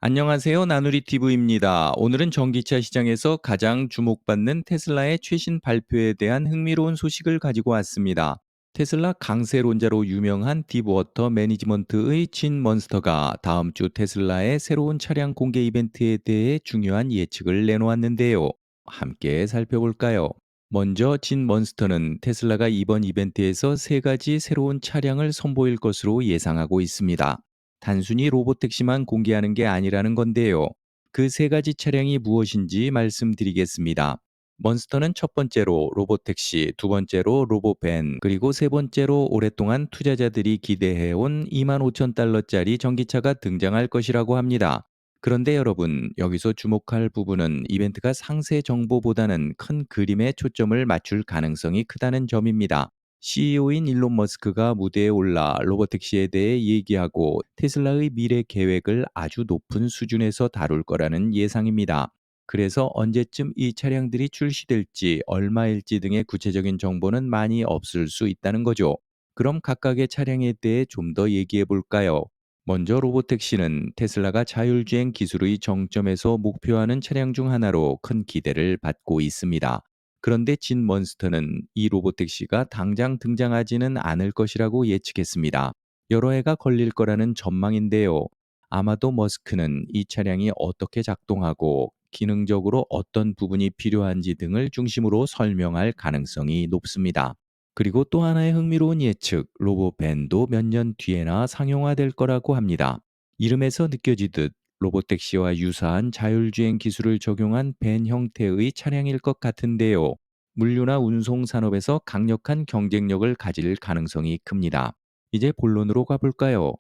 안녕하세요. 나누리티브입니다. 오늘은 전기차 시장에서 가장 주목받는 테슬라의 최신 발표에 대한 흥미로운 소식을 가지고 왔습니다. 테슬라 강세론자로 유명한 딥워터 매니지먼트의 진 먼스터가 다음 주 테슬라의 새로운 차량 공개 이벤트에 대해 중요한 예측을 내놓았는데요. 함께 살펴볼까요? 먼저 진 먼스터는 테슬라가 이번 이벤트에서 세 가지 새로운 차량을 선보일 것으로 예상하고 있습니다. 단순히 로보택시만 공개하는 게 아니라는 건데요. 그 세 가지 차량이 무엇인지 말씀드리겠습니다. 먼스터는 첫 번째로 로보택시, 두 번째로 로보밴, 그리고 세 번째로 오랫동안 투자자들이 기대해온 25,000달러짜리 전기차가 등장할 것이라고 합니다. 그런데 여러분, 여기서 주목할 부분은 이벤트가 상세 정보보다는 큰 그림에 초점을 맞출 가능성이 크다는 점입니다. CEO인 일론 머스크가 무대에 올라 로보택시에 대해 얘기하고 테슬라의 미래 계획을 아주 높은 수준에서 다룰 거라는 예상입니다. 그래서 언제쯤 이 차량들이 출시될지, 얼마일지 등의 구체적인 정보는 많이 없을 수 있다는 거죠. 그럼 각각의 차량에 대해 좀 더 얘기해 볼까요? 먼저 로보택시는 테슬라가 자율주행 기술의 정점에서 목표하는 차량 중 하나로 큰 기대를 받고 있습니다. 그런데 진 먼스터는 이 로보택시가 당장 등장하지는 않을 것이라고 예측했습니다. 여러 해가 걸릴 거라는 전망인데요. 아마도 머스크는 이 차량이 어떻게 작동하고 기능적으로 어떤 부분이 필요한지 등을 중심으로 설명할 가능성이 높습니다. 그리고 또 하나의 흥미로운 예측, 로보밴도 몇 년 뒤에나 상용화될 거라고 합니다. 이름에서 느껴지듯 로보택시와 유사한 자율주행 기술을 적용한 밴 형태의 차량일 것 같은데요. 물류나 운송 산업에서 강력한 경쟁력을 가질 가능성이 큽니다. 이제 본론으로 가볼까요?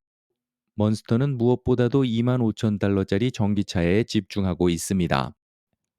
먼스터는 무엇보다도 25,000달러짜리 전기차에 집중하고 있습니다.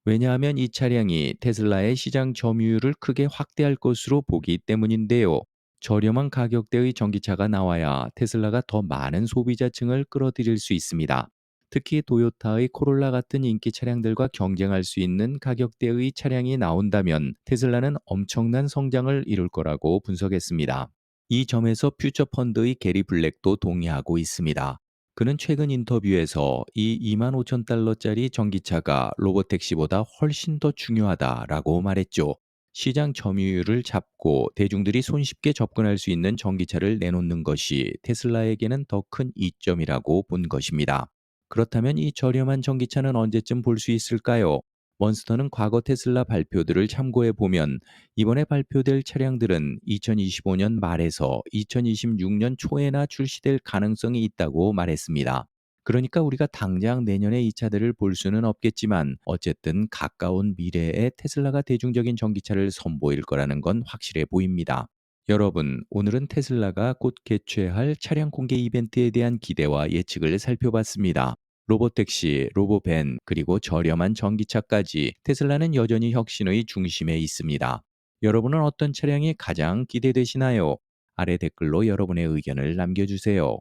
왜냐하면 이 차량이 테슬라의 시장 점유율을 크게 확대할 것으로 보기 때문인데요. 저렴한 가격대의 전기차가 나와야 테슬라가 더 많은 소비자층을 끌어들일 수 있습니다. 특히 도요타의 코롤라 같은 인기 차량들과 경쟁할 수 있는 가격대의 차량이 나온다면 테슬라는 엄청난 성장을 이룰 거라고 분석했습니다. 이 점에서 퓨처펀드의 게리 블랙도 동의하고 있습니다. 그는 최근 인터뷰에서 이 25,000달러짜리 전기차가 로보택시보다 훨씬 더 중요하다라고 말했죠. 시장 점유율을 잡고 대중들이 손쉽게 접근할 수 있는 전기차를 내놓는 것이 테슬라에게는 더 큰 이점이라고 본 것입니다. 그렇다면 이 저렴한 전기차는 언제쯤 볼 수 있을까요? 먼스터는 과거 테슬라 발표들을 참고해 보면 이번에 발표될 차량들은 2025년 말에서 2026년 초에나 출시될 가능성이 있다고 말했습니다. 그러니까 우리가 당장 내년에 이 차들을 볼 수는 없겠지만 어쨌든 가까운 미래에 테슬라가 대중적인 전기차를 선보일 거라는 건 확실해 보입니다. 여러분, 오늘은 테슬라가 곧 개최할 차량 공개 이벤트에 대한 기대와 예측을 살펴봤습니다. 로보택시, 로보밴, 그리고 저렴한 전기차까지 테슬라는 여전히 혁신의 중심에 있습니다. 여러분은 어떤 차량이 가장 기대되시나요? 아래 댓글로 여러분의 의견을 남겨주세요.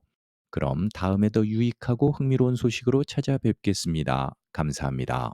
그럼 다음에 더 유익하고 흥미로운 소식으로 찾아뵙겠습니다. 감사합니다.